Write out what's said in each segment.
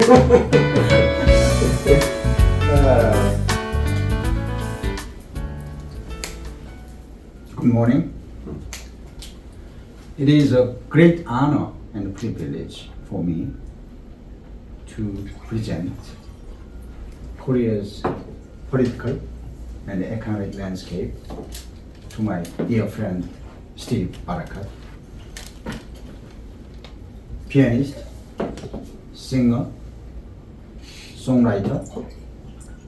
Good morning. It is a great honor and privilege for me to present Korea's political and economic landscape to my dear friend Steve Barakat, pianist, singer, songwriter,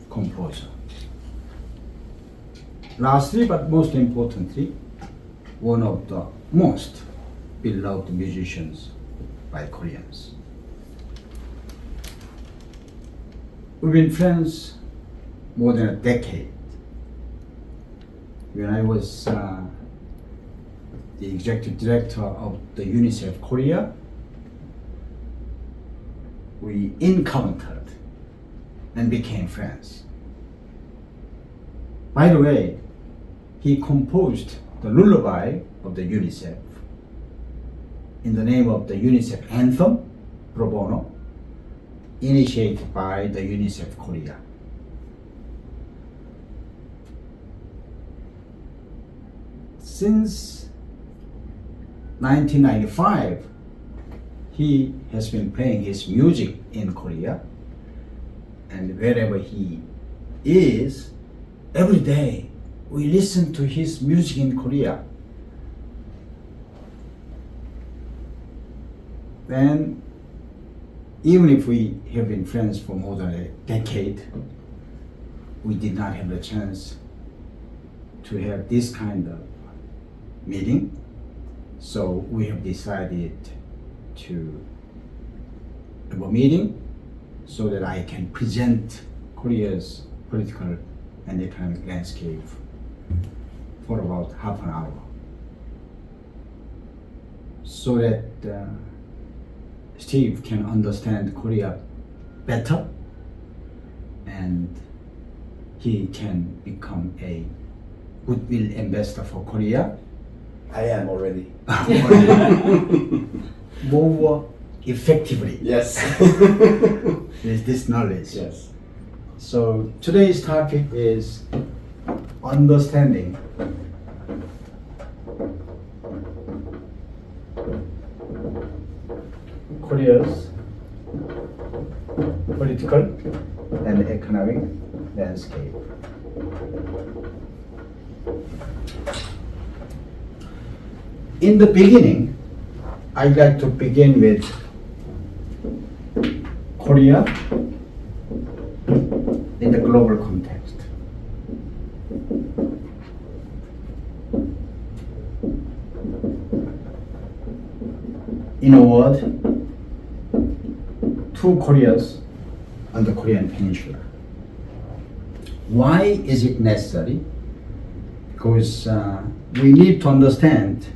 composer. Lastly, but most importantly, one of the most beloved musicians by Koreans. We've been friends more than a decade. When I was the executive director of the UNICEF Korea, we encountered and became friends. By the way, he composed the lullaby of the UNICEF in the name of the UNICEF anthem, pro bono, initiated by the UNICEF Korea. Since 1995, he has been playing his music in Korea, and wherever he is, every day we listen to his music in Korea. Then, even if we have been friends for more than a decade, we did not have the chance to have this kind of meeting. So we have decided to have a meeting so that I can present Korea's political and economic landscape for about half an hour, so that Steve can understand Korea better and he can become a goodwill ambassador for Korea. I am already. More effectively. Yes. With this knowledge. Yes. So today's topic is understanding Korea's political and economic landscape. In the beginning, I'd like to begin with Korea in the global context. In a word, two Koreas on the Korean Peninsula. Why is it necessary? Because we need to understand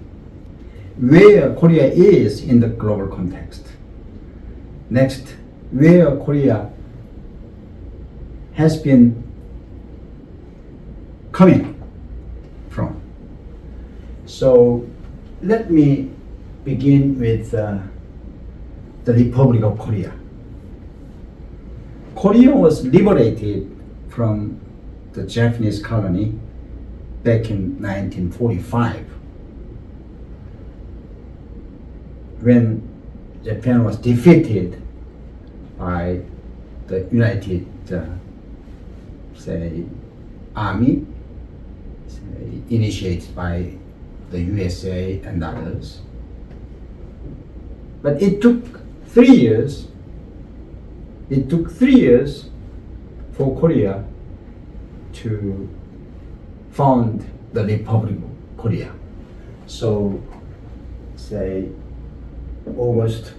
where Korea is in the global context. Next, where Korea has been coming from. So let me begin with the Republic of Korea. Korea was liberated from the Japanese colony back in 1945. When Japan was defeated by the United Army, initiated by the USA and others. But it took 3 years. It took 3 years for Korea to found the Republic of Korea. So, say August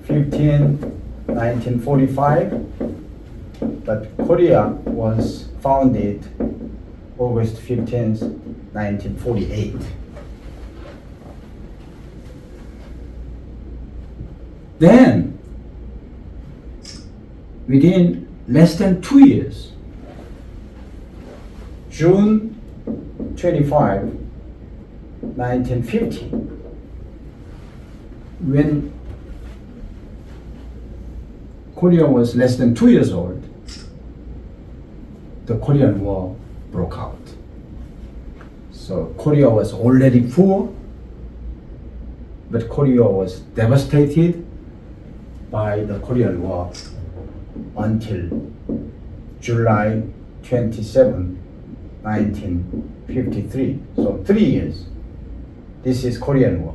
15, 1945, but Korea was founded August 15th, 1948. Then, within less than 2 years, June 25, 1950, when Korea was less than 2 years old, the Korean War broke out. So Korea was already poor, but Korea was devastated by the Korean War until July 27, 1953. So 3 years. This is Korean War.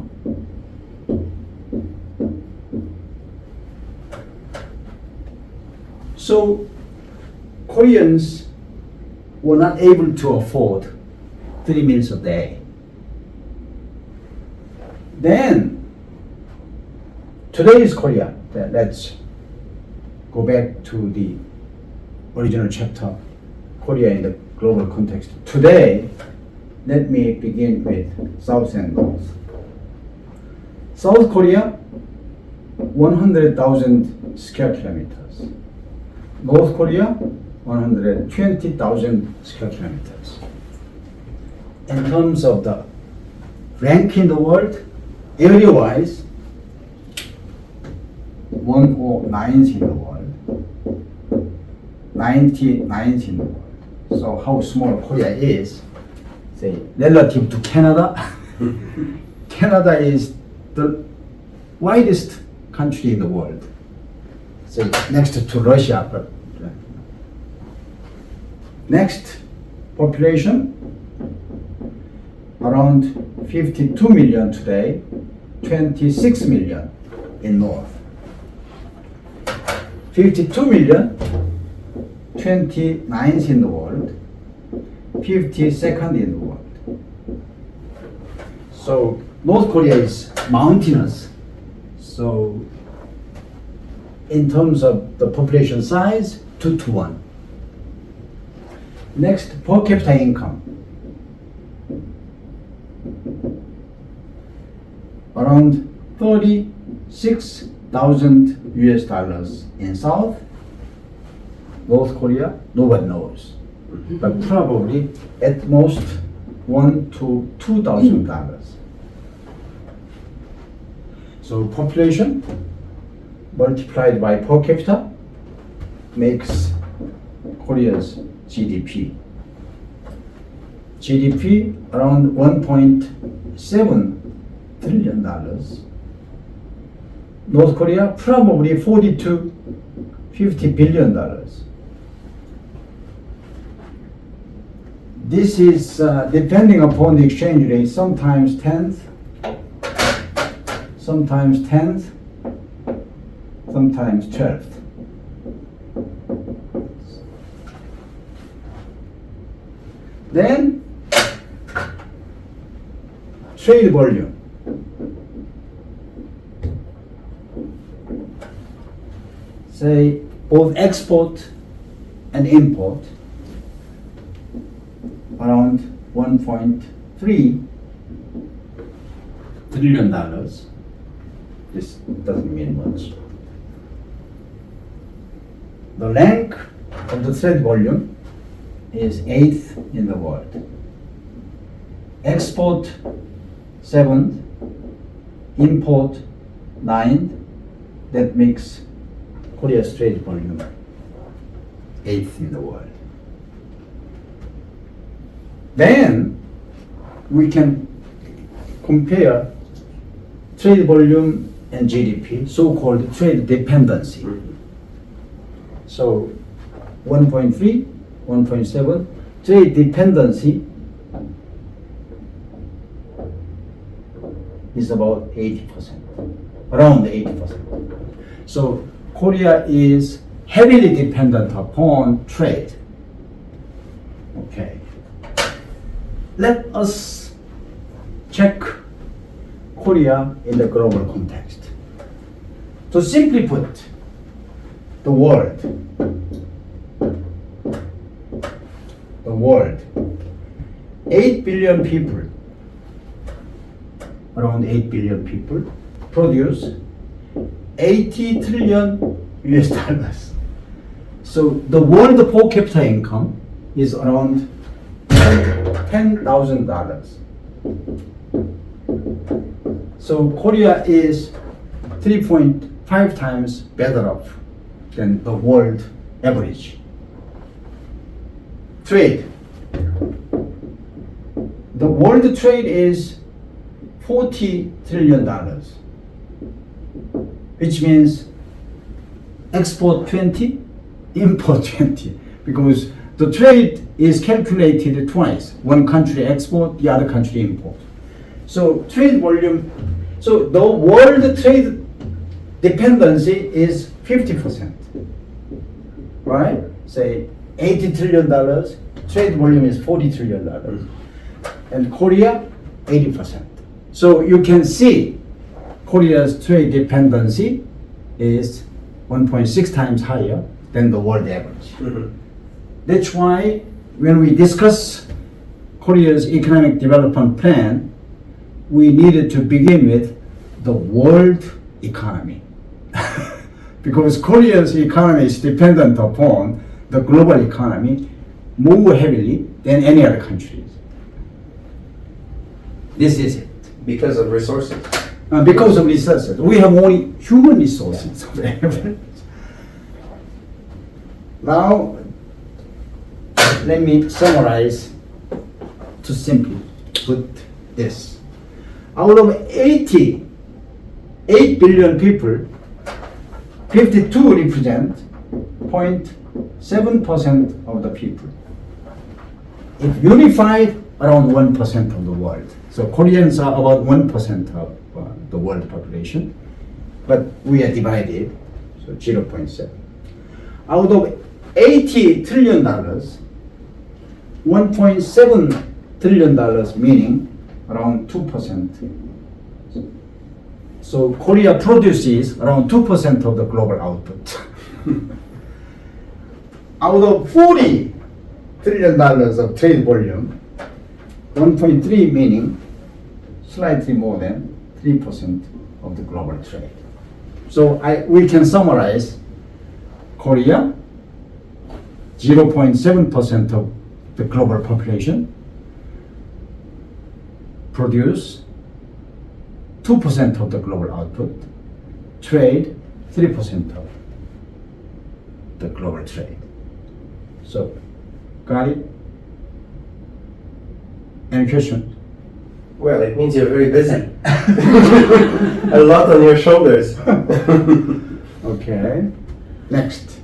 So Koreans were not able to afford 3 meals a day. Then today's Korea. Let's go back to the original chapter, Korea in the global context. Today, let me begin with South and North. South Korea, 100,000 square kilometers. North Korea, 120,000 square kilometers. In terms of the rank in the world, area-wise, 109th in the world, 99th in the world. So how small Korea is, say, relative to Canada. Canada is the widest country in the world, say, next to Russia. But next, population, around 52 million today, 26 million in North. 52 million, 29th in the world, 52nd in the world. So North Korea is mountainous. So in terms of the population size, 2 to 1. Next, per capita income. Around 36,000 US dollars in South. North Korea, nobody knows. But probably at most $1,000 to $2,000. So population multiplied by per capita makes Korea's GDP. GDP around $1.7 trillion. North Korea probably $40 to $50 billion. This is depending upon the exchange rate, sometimes 10th, sometimes 12th. Then trade volume. Say both export and import around $1.3 trillion. This doesn't mean much. The rank of the trade volume is 8th in the world. Export 7th, import 9th. That makes Korea's trade volume 8th in the world. Then we can compare trade volume and GDP, so-called trade dependency. So 1.3, 1.7, trade dependency is about 80%, around 80%. So Korea is heavily dependent upon trade. Okay. Let us check Korea in the global context. So simply put, the world, 8 billion people, around 8 billion people, produce 80 trillion US dollars. So the world per capita income is around $10,000. So Korea is 3.5 times better off than the world average. Trade. The world trade is $40 trillion, which means export 20, import 20, because the trade is calculated twice. One country export, the other country import. So trade volume, so the world trade dependency is 50%, right? Say $80 trillion, trade volume is $40 trillion, and Korea, 80%. So you can see Korea's trade dependency is 1.6 times higher than the world average. Mm-hmm. That's why when we discuss Korea's economic development plan, we needed to begin with the world economy. Because Korea's economy is dependent upon the global economy more heavily than any other countries. This is it. Because of resources. Because of resources. We have only human resources available. Now, let me summarize to simply put this. Out of 88 billion people, 52 represent 0.7% of the people. If unified, around 1% of the world. So Koreans are about 1% of the world population, but we are divided, so 0.7. Out of $80 trillion, $1.7 trillion meaning around 2%. So Korea produces around 2% of the global output. Out of $40 trillion of trade volume, 1.3 meaning slightly more than 3% of the global trade. So we can summarize Korea, 0.7% of the global population, produce 2% of the global output, trade 3% of the global trade. So, got it? Any questions? Well, it means you're very busy. A lot on your shoulders. Okay. Next.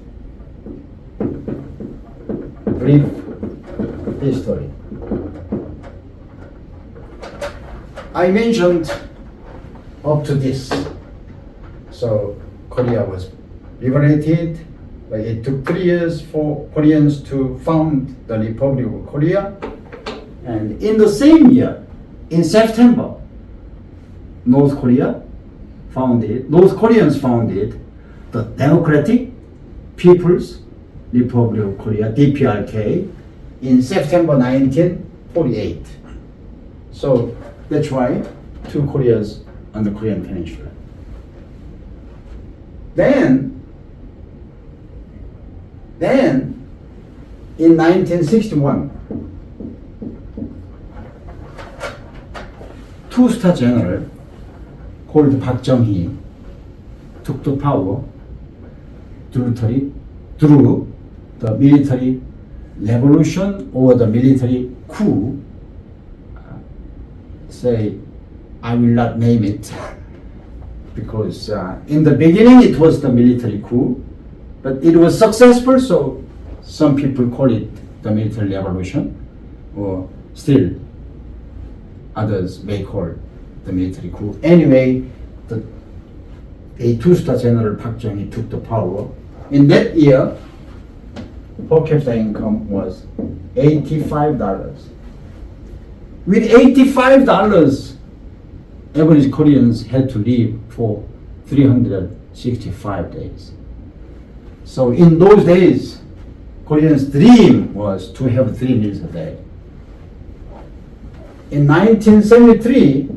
Brief history. I mentioned up to this. So Korea was liberated. But it took 3 years for Koreans to found the Republic of Korea. And in the same year, in September, North Koreans founded the Democratic People's Republic of Korea, DPRK, in September 1948. So that's why two Koreas on the Korean Peninsula. Then in 1961, two-star general called Park Chung-hee took the power through the military revolution or the military coup. I will not name it because in the beginning it was the military coup, but it was successful, so some people call it the military revolution, or still others may call the military coup. Anyway, a two-star general Park Chung-hee took the power. In that year, per capita income was $85. With $85, average Koreans had to live for 365 days. So in those days, Koreans' dream was to have 3 meals a day. In 1973,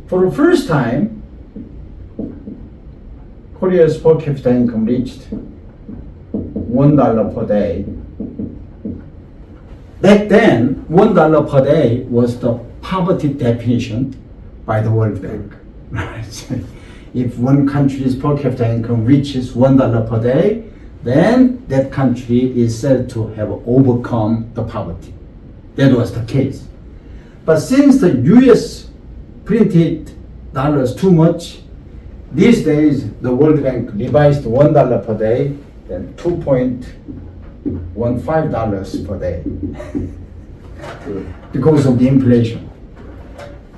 for the first time, Korea's per capita income reached $1 per day. back then, $1 per day was the poverty definition by the World Bank. If one country's per capita income reaches $1 per day, then that country is said to have overcome the poverty. That was the case. But since the US printed dollars too much, these days the World Bank revised $1 per day, then $2.15 per day because of the inflation.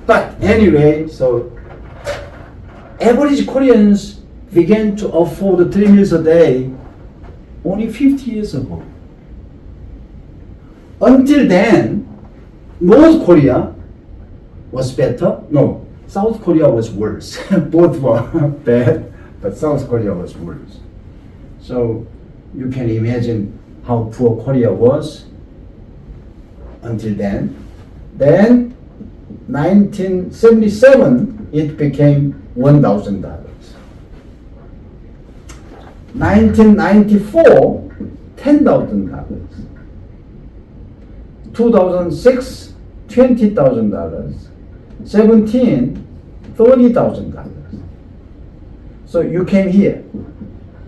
But anyway, so average Koreans began to afford 3 meals a day only 50 years ago. Until then, North Korea was better. No, South Korea was worse. Both were bad, but South Korea was worse. So you can imagine how poor Korea was until then. Then 1977, it became $1,000. 1994, $10,000. 2006, $20,000. 17, $30,000. So you came here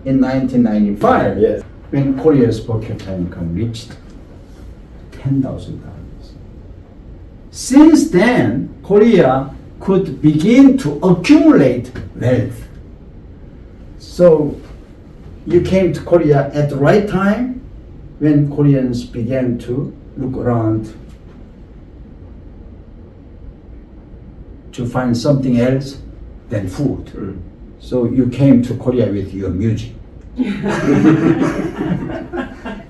in 1995, Yes. when Korea's per capita income reached $10,000. Since then, Korea could begin to accumulate wealth. So you came to Korea at the right time when Koreans began to look around to find something else than food. So you came to Korea with your music.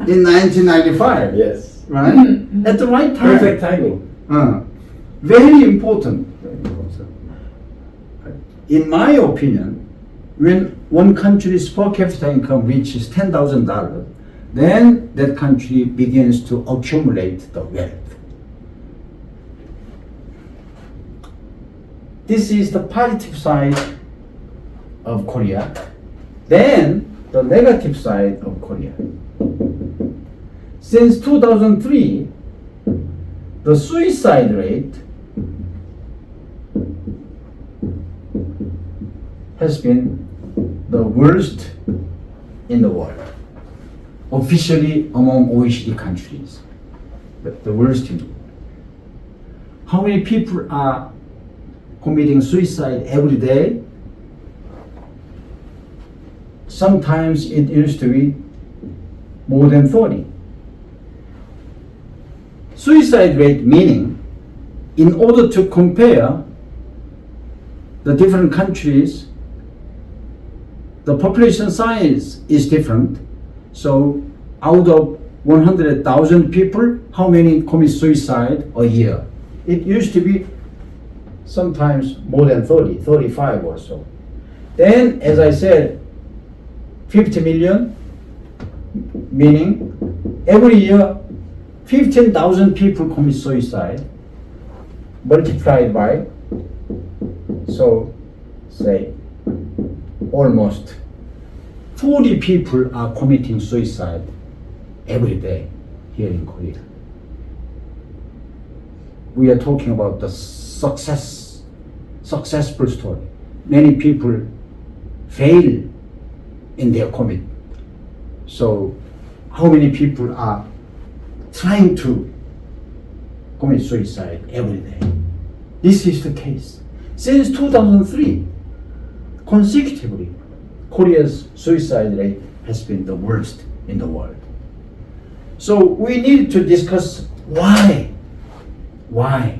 In 1995, Yes. right? At the right time. Perfect timing. Very important. Very important. In my opinion, when one country's per capita income reaches $10,000, then that country begins to accumulate the wealth. This is the positive side of Korea. Then the negative side of Korea. Since 2003, the suicide rate has been the worst in the world. Officially among OECD countries, but the worst in the world. How many people are committing suicide every day? Sometimes it used to be more than 30. Suicide rate meaning, in order to compare the different countries, the population size is different. So out of 100,000 people, how many commit suicide a year? It used to be sometimes more than 30, 35 or so. Then, as I said, 50 million, meaning every year 15,000 people commit suicide, multiplied by, so say, almost 40 people are committing suicide every day here in Korea. We are talking about the successful story. Many people fail in their commit. So how many people are trying to commit suicide every day? This is the case. Since 2003, consecutively, Korea's suicide rate has been the worst in the world. So we need to discuss why. Why?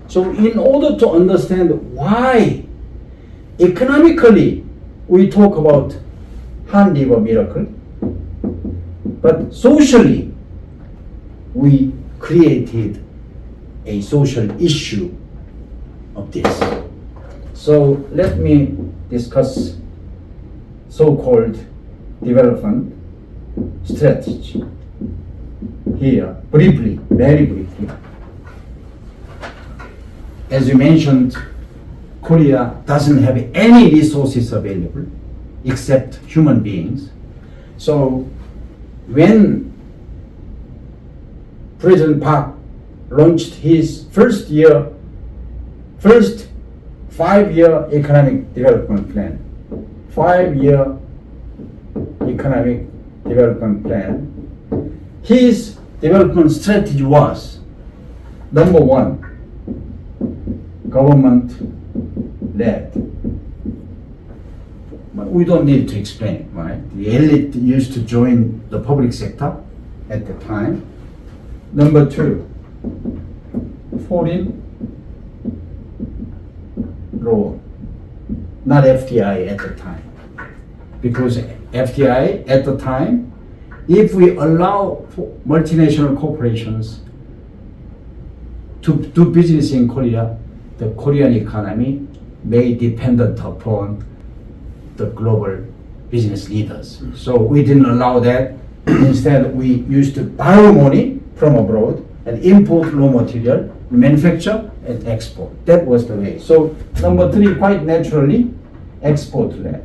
So in order to understand why, economically, we talk about Han River miracle, but socially, we created a social issue of this. So let me discuss so-called development strategy here, briefly, very briefly. As you mentioned, Korea doesn't have any resources available except human beings. So when President Park launched his first 5-year economic development plan. 5-year economic development plan. His development strategy was, number one, government-led. But we don't need to explain, right? The elite used to join the public sector at the time. Number two, foreign loan, not FDI at the time. Because FDI at the time, if we allow multinational corporations to do business in Korea, the Korean economy may depend upon the global business leaders. So we didn't allow that. Instead, we used to borrow money from abroad and import raw material, manufacture and export. That was the way. So number three, quite naturally, export-led.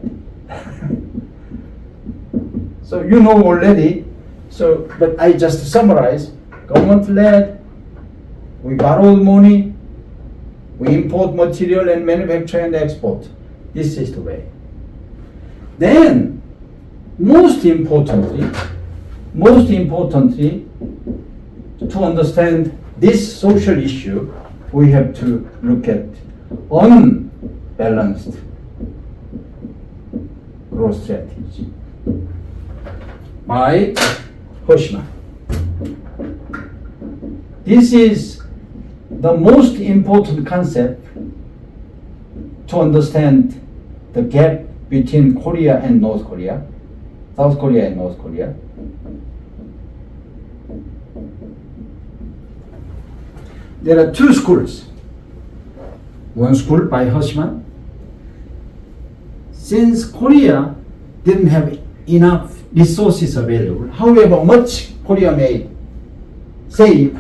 So you know already. So, but I just summarize: government-led. We borrow money. We import material and manufacture and export. This is the way. Then, most importantly, to understand this social issue, we have to look at unbalanced growth strategy by Hoshman. This is the most important concept to understand the gap between Korea and North Korea, South Korea and North Korea. There are two schools. One school by Hoshman. Since Korea didn't have enough resources available, however much Korea may save,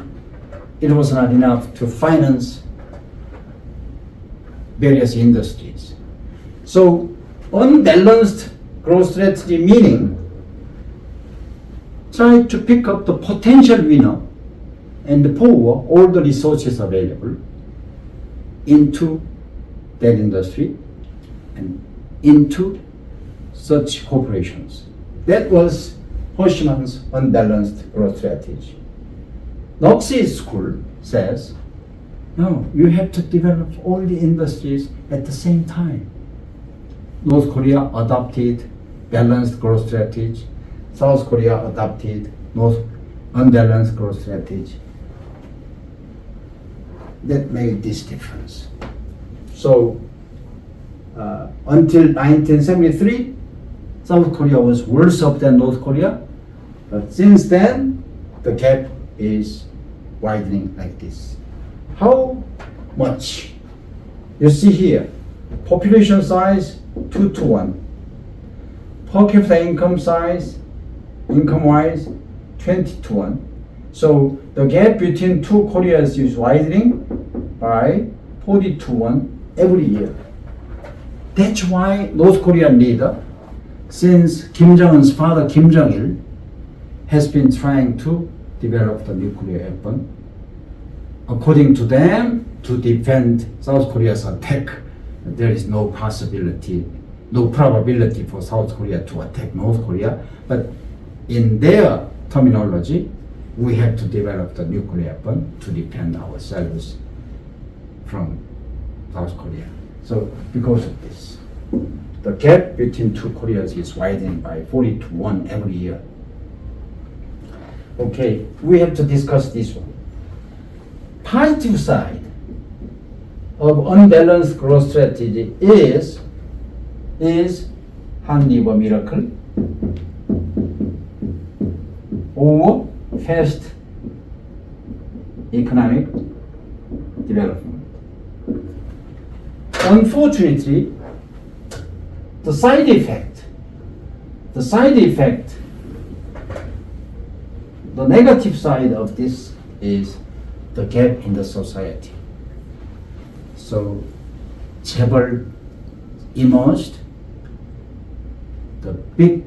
it was not enough to finance various industries. So unbalanced growth strategy meaning try to pick up the potential winner and pour all the resources available into that industry and into such corporations. That was Hoshman's unbalanced growth strategy. Noxi's school says, no, you have to develop all the industries at the same time. North Korea adopted balanced growth strategy. South Korea adopted unbalanced growth strategy. That made this difference. So until 1973, South Korea was worse off than North Korea. But since then, the gap is widening like this. How much? You see here, population size 2:1. Per capita income size, income-wise, 20:1. So the gap between two Koreas is widening by 40:1 every year. That's why North Korean leader, since Kim Jong-un's father Kim Jong-il, has been trying to develop the nuclear weapon. According to them, to defend South Korea's attack, there is no possibility, no probability for South Korea to attack North Korea. But in their terminology, we have to develop the nuclear weapon to defend ourselves from South Korea. So because of this, the gap between two Koreas is widening by 40:1 every year. Okay, we have to discuss this one. Positive side of unbalanced growth strategy is Han River miracle or fast economic development. Unfortunately, the side effect, the negative side of this is the gap in the society. So, 재벌 emerged, the big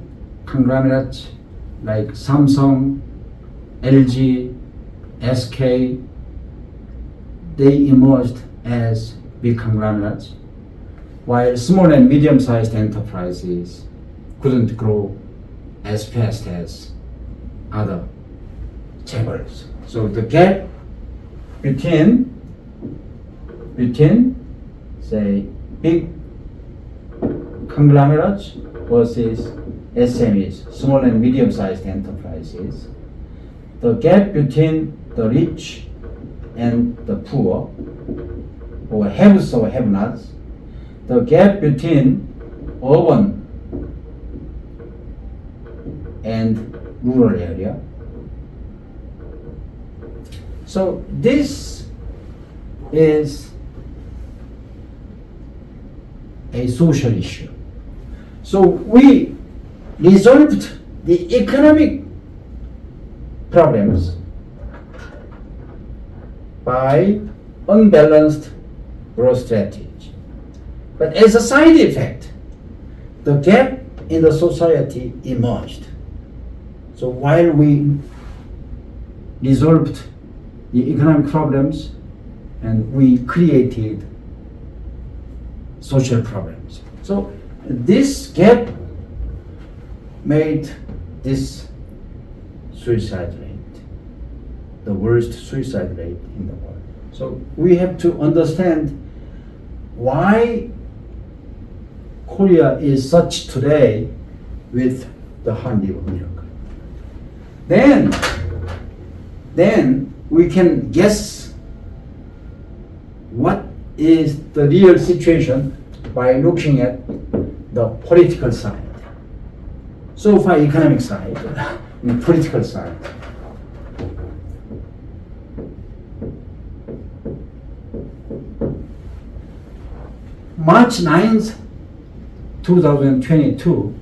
conglomerates like Samsung, LG, SK, they emerged as big conglomerates, while small and medium-sized enterprises couldn't grow as fast as other chaebols. So the gap between say big conglomerates versus SMEs, small and medium-sized enterprises, the gap between the rich and the poor, or haves or have-nots, the gap between urban and rural area. So this is a social issue. So we resolved the economic problems by unbalanced growth strategy. But as a side effect, the gap in the society emerged. So while we resolved the economic problems and we created social problems. So this gap made this suicide rate the worst suicide rate in the world. So we have to understand why Korea is such today with the Handi milk. Then we can guess what is the real situation by looking at the political side. So far economic side, the political side. March 9th, 2022,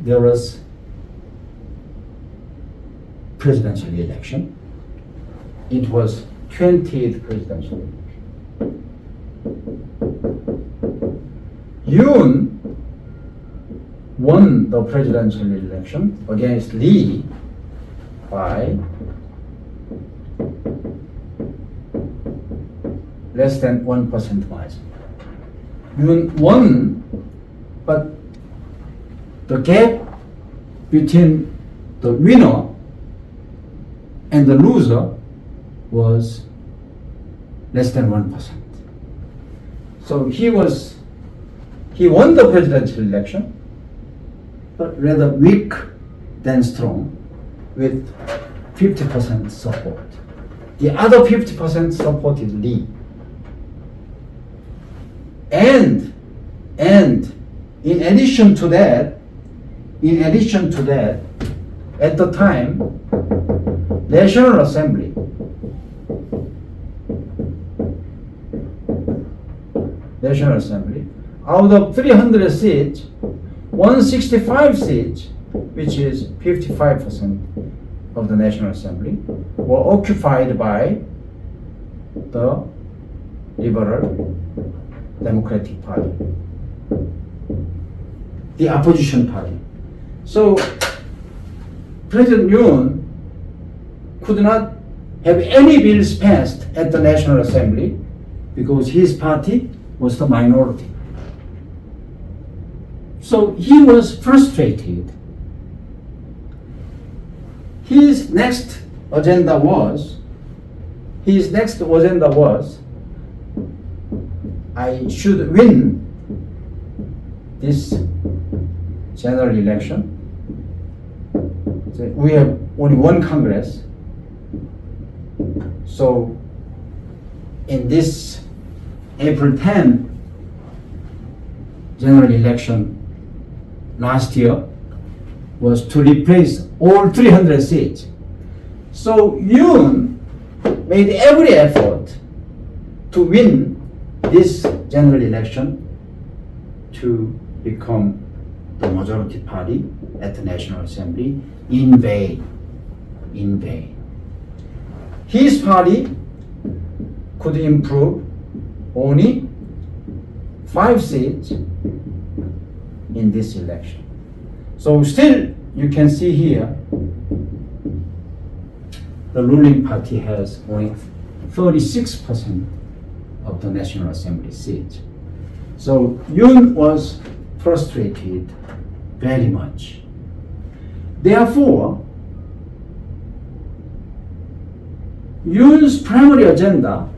there was presidential election. It was 20th presidential election. Yoon won the presidential election against Lee by less than 1% margin. Yoon won, but the gap between the winner and the loser was less than 1%. So he won the presidential election, but rather weak than strong, with 50% support. The other 50% supported Lee. And in addition to that, at the time, National Assembly out of 300 seats, 165 seats, which is 55% of the National Assembly, were occupied by the Liberal Democratic Party, the opposition party. So President Yoon could not have any bills passed at the National Assembly because his party was the minority. So he was frustrated. His next agenda was, I should win this general election. So we have only one Congress. So in this April 10 general election last year was to replace all 300 seats. So Yoon made every effort to win this general election to become the majority party at the National Assembly in vain. His party could improve only 5 seats in this election. So still you can see here the ruling party has only 36% of the National Assembly seats. So Yoon was frustrated very much. Therefore, Yoon's primary agenda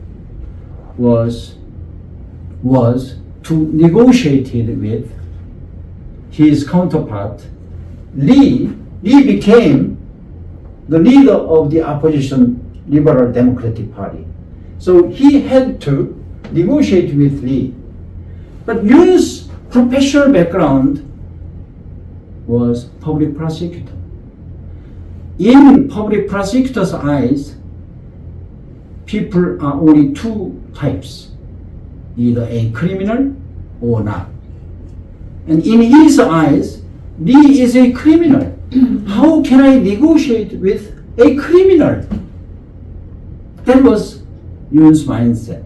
was to negotiate with his counterpart Lee. Lee became the leader of the opposition Liberal Democratic Party. So he had to negotiate with Lee. But Yoon's professional background was public prosecutor. In public prosecutor's eyes, people are only two types, either a criminal or not. And in his eyes, Lee is a criminal. How can I negotiate with a criminal? That was Yoon's mindset.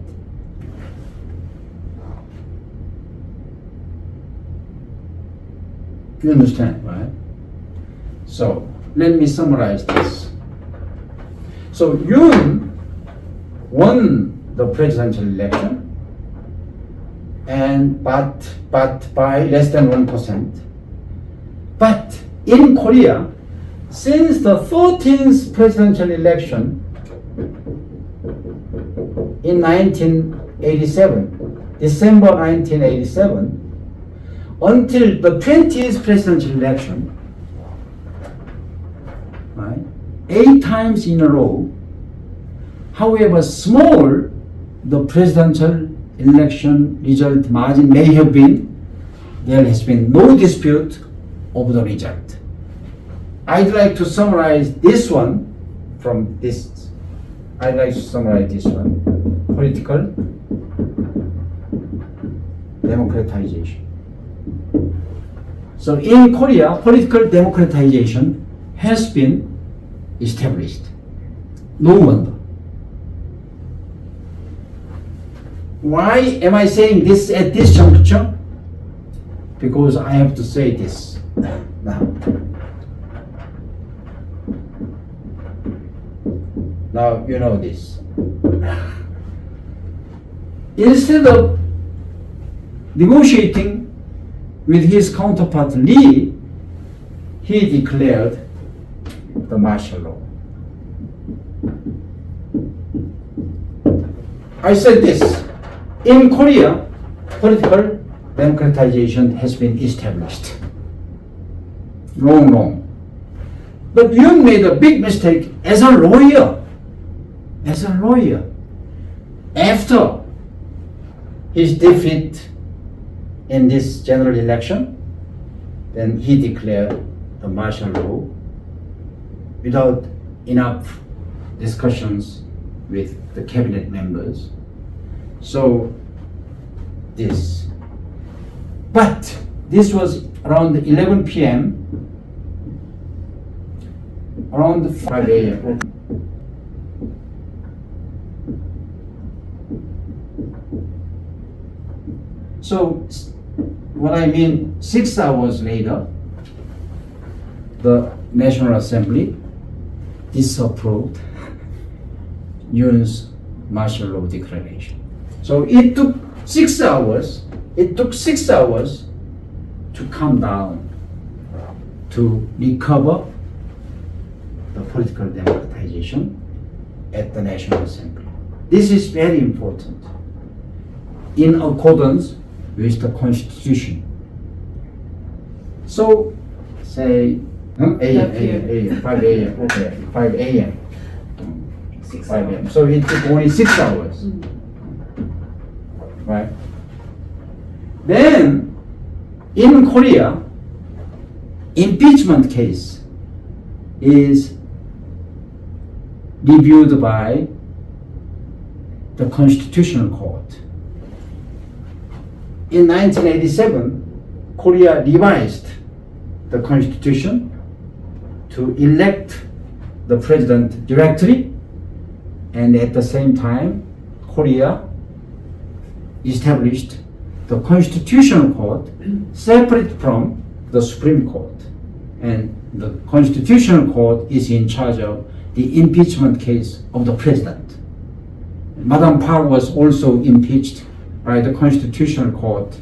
You understand, right? So let me summarize this. So Yoon won the presidential election, but by less than 1%. But in Korea, since the 13th presidential election in 1987, December 1987, until the 20th presidential election, right, 8 times in a row, however small the presidential election result margin may have been, there has been no dispute over the result. I'd like to summarize this one from this. I'd like to summarize this one. Political democratization. So in Korea, political democratization has been established. No wonder. Why am I saying this at this juncture? Because I have to say this now. Now you know this. Instead of negotiating with his counterpart Lee, he declared the martial law. I said this. In Korea, political democratization has been established. Wrong. But Yoon made a big mistake as a lawyer. After his defeat in this general election, then he declared the martial law without enough discussions with the cabinet members. So this. But this was around 11 p.m., around 5 a.m. So what I mean, 6 hours later, the National Assembly disapproved Yoon's martial law declaration. So it took 6 hours. It took 6 hours to calm down, to recover the political democratization at the National Assembly. This is very important. In accordance with the Constitution. So, say, 5 a.m. Okay, 5 a.m. 5 a.m. So it took only 6 hours. Right? Then, in Korea, impeachment case is reviewed by the Constitutional Court. In 1987, Korea revised the constitution to elect the president directly, and at the same time, Korea established the Constitutional Court separate from the Supreme Court. And the Constitutional Court is in charge of the impeachment case of the president. Madam Park was also impeached by the Constitutional Court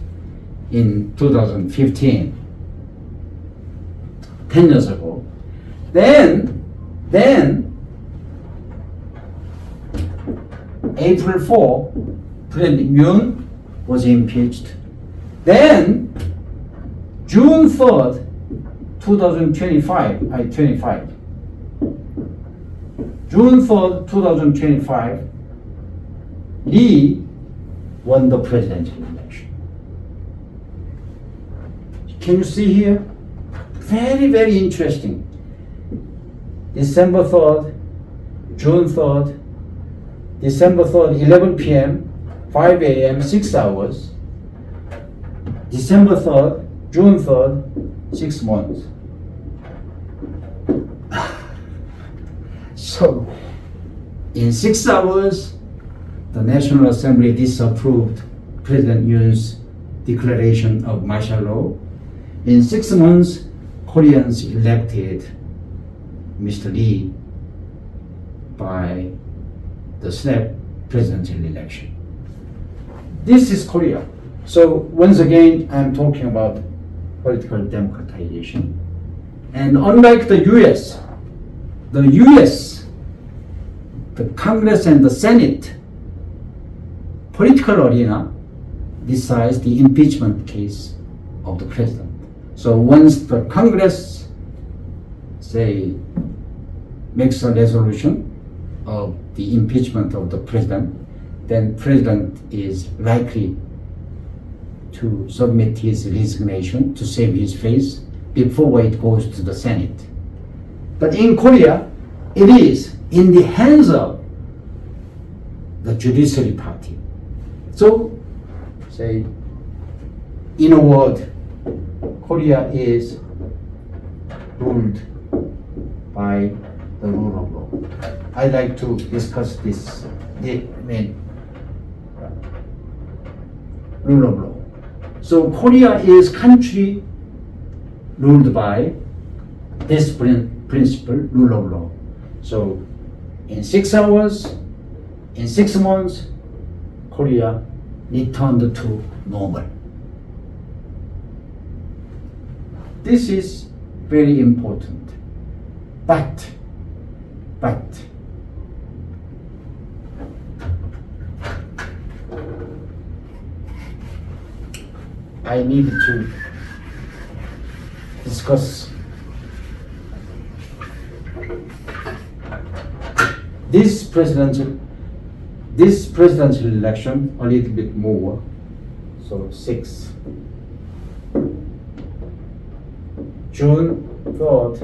in 2015, 10 years ago. Then April 4, President Yoon was impeached. Then June 3rd, 2025, June 3rd, 2025, Lee won the presidential election. Can you see here? Very, very interesting. December 3rd, June 3rd, December 3rd, 11 p.m., 5 a.m., 6 hours. December 3rd, June 3rd, 6 months. So, in 6 hours, the National Assembly disapproved President Yoon's declaration of martial law. In 6 months, Koreans elected Mr. Lee by the snap presidential election. This is Korea. So once again, I'm talking about political democratization. And unlike the US, the Congress and the Senate political arena decides the impeachment case of the president. So once the Congress, say, makes a resolution of the impeachment of the president, then president is likely to submit his resignation to save his face before it goes to the Senate. But in Korea, it is in the hands of the judiciary party. So, say, in a word, Korea is ruled by the rule of law. I'd like to discuss this, rule of law. So Korea is country ruled by this principle, rule of law. So in 6 hours, in 6 months, Korea returned to normal. This is very important. But I need to discuss this presidential election a little bit more. So 6 June 3rd,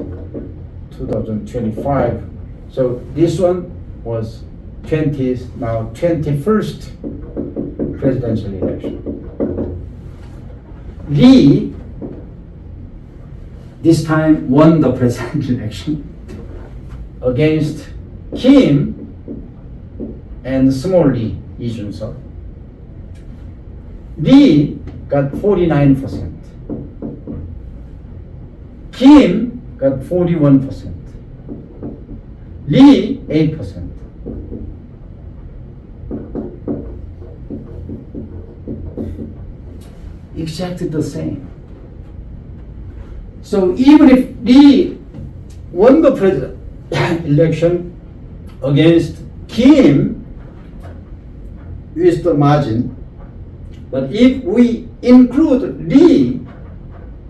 2025. So this one was 20th, now 21st presidential election. Lee this time won the presidential election against Kim and small Lee, Lee Jun-seok. Lee got 49%. Kim got 41%. Lee 8%. Exactly the same. So even if Lee won the president election against Kim with the margin, but if we include Lee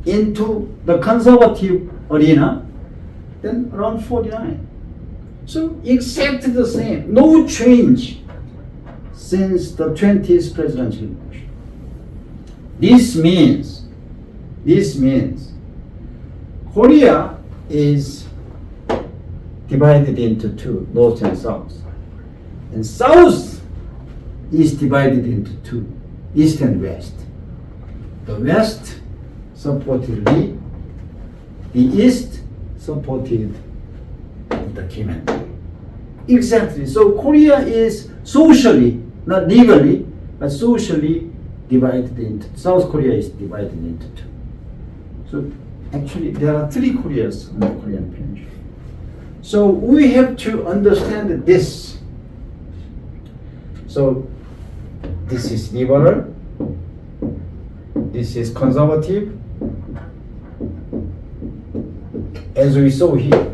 into the conservative arena, then around 49. So exactly the same, no change since the 20th presidential election. This means Korea is divided into two, North and South. And South is divided into two, East and West. The West supported Lee, the East supported the Kim and Lee. Exactly. So Korea is socially, not legally, but socially divided into, South Korea is divided into two. So actually there are 3 Koreas on the Korean peninsula. So we have to understand this. So this is liberal, this is conservative, as we saw here.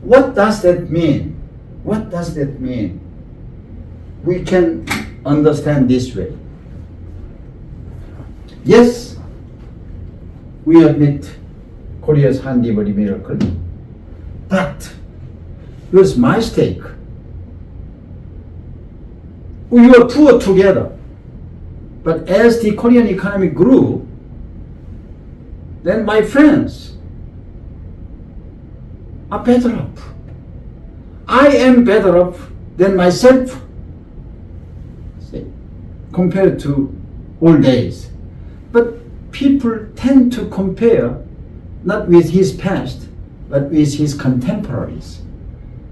What does that mean? What does that mean? We can understand this way. Yes, we admit Korea's Han Livery miracle, but here's my stake. We were poor together, but as the Korean economy grew, then my friends are better off. I am better off than myself, see, compared to old days. But people tend to compare not with his past, but with his contemporaries.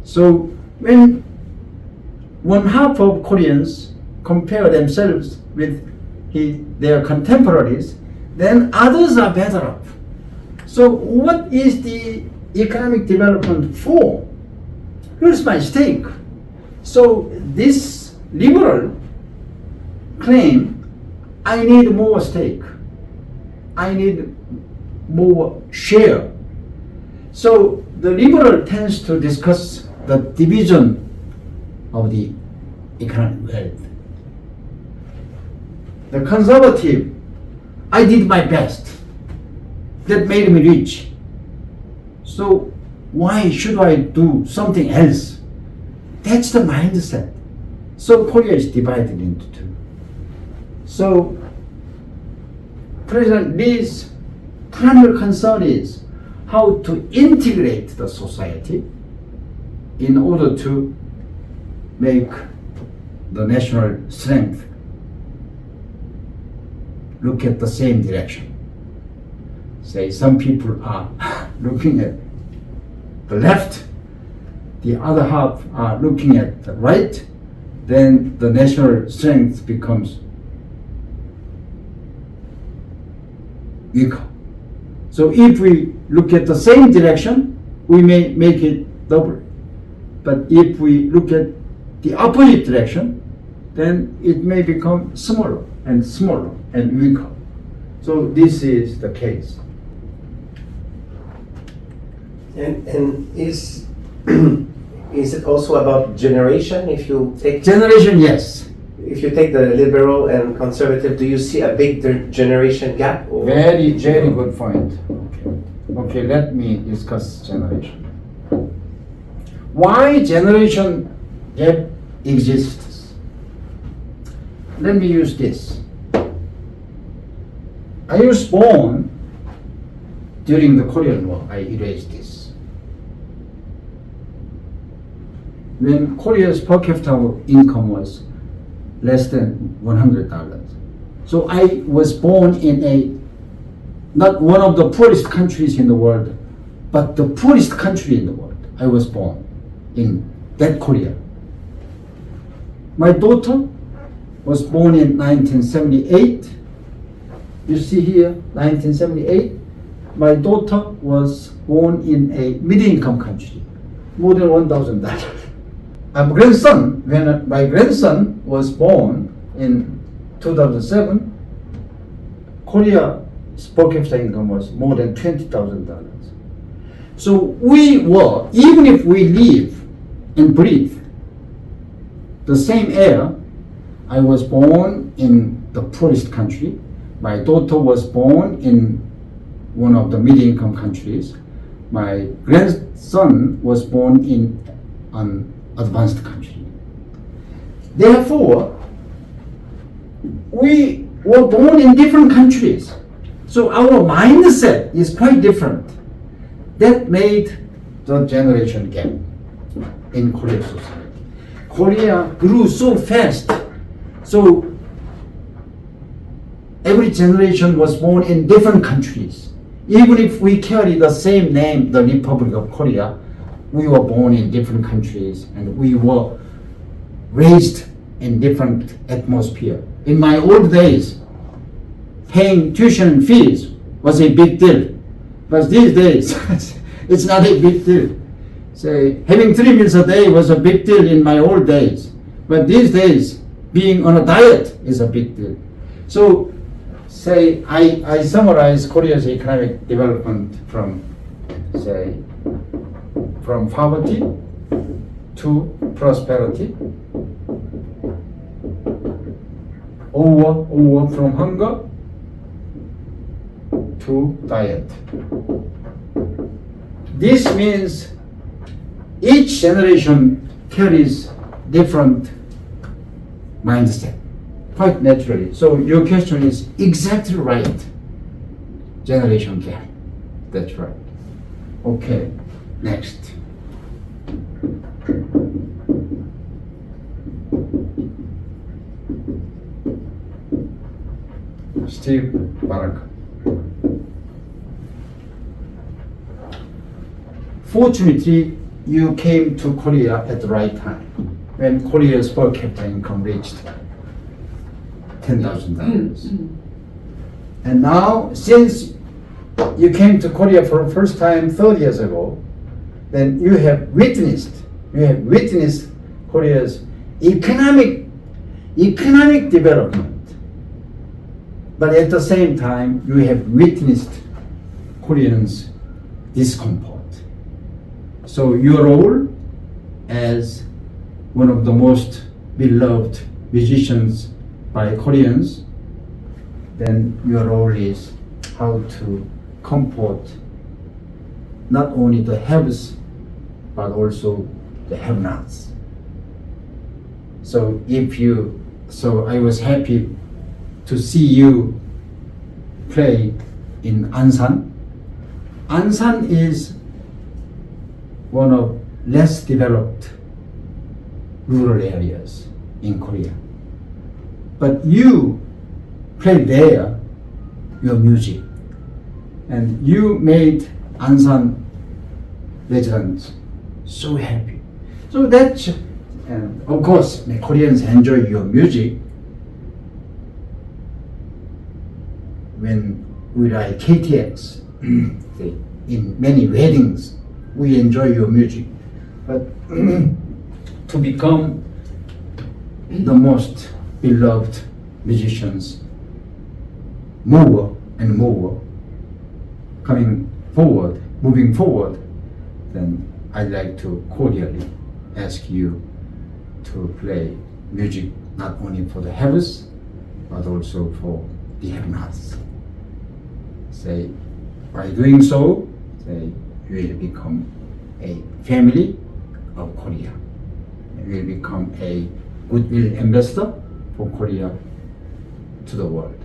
So when one half of Koreans compare themselves with their contemporaries, then others are better off. So what is the economic development for? Here's my stake. So this liberal claim, I need more stake. I need more share. So the liberal tends to discuss the division of the economic wealth. The conservative, I did my best. That made me rich. So why should I do something else? That's the mindset. So Korea is divided into two. So President Lee's primary concern is how to integrate the society in order to make the national strength look at the same direction. Say some people are looking at the left, the other half are looking at the right, then the national strength becomes weaker. So if we look at the same direction, we may make it double. But if we look at the opposite direction, then it may become smaller and smaller and weaker. So this is the case. And is is it also about generation? If you take Generation, yes. If you take the liberal and conservative, do you see a big generation gap? Or? Very, very good point. Okay, let me discuss generation. Why generation gap exists? Let me use this. I was born during the Korean War. I erased this. When Korea's per capita income was less than $100. So I was born in not one of the poorest countries in the world, but the poorest country in the world. I was born in that Korea. My daughter was born in 1978. You see here, 1978. My daughter was born in a middle-income country, more than $1,000. When my grandson was born in 2007, Korea's per capita income was more than $20,000. So we were, even if we live and breathe the same air, I was born in the poorest country. My daughter was born in one of the middle-income countries. My grandson was born in an advanced country. Therefore, we were born in different countries. So our mindset is quite different. That made the generation gap in Korean society. Korea grew so fast. So every generation was born in different countries. Even if we carry the same name, the Republic of Korea, we were born in different countries and we were raised in different atmosphere. In my old days, paying tuition fees was a big deal. But these days, it's not a big deal. Say, having 3 meals a day was a big deal in my old days. But these days, being on a diet is a big deal. So, say, I summarize Korea's economic development from, say, from poverty to prosperity, over from hunger to diet. This means each generation carries different mindset, quite naturally. So your question is exactly right. Generation gap. That's right. Okay, next. Steve Barak. Fortunately, you came to Korea at the right time, when Korea's per capita income reached $10,000. And now, since you came to Korea for the first time 30 years ago, then you have witnessed Korea's economic development. But at the same time, you have witnessed Koreans' discomfort. So your role as one of the most beloved musicians by Koreans, then your role is how to comfort not only the haves, but also the have-nots. So I was happy to see you play in Ansan. Ansan is one of less developed rural areas in Korea. But you played there your music, and you made Ansan residents so happy. So that's, and of course, the Koreans enjoy your music. When we write KTX, in many weddings, we enjoy your music. But to become the most beloved musicians, more and more, moving forward, then I'd like to cordially ask you to play music not only for the haves, but also for the have-nots. Say, by doing so, say, you will become a family of Korea. You will become a goodwill ambassador for Korea to the world.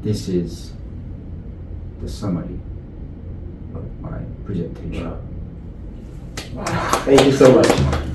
This is the summary of my presentation. Thank you so much.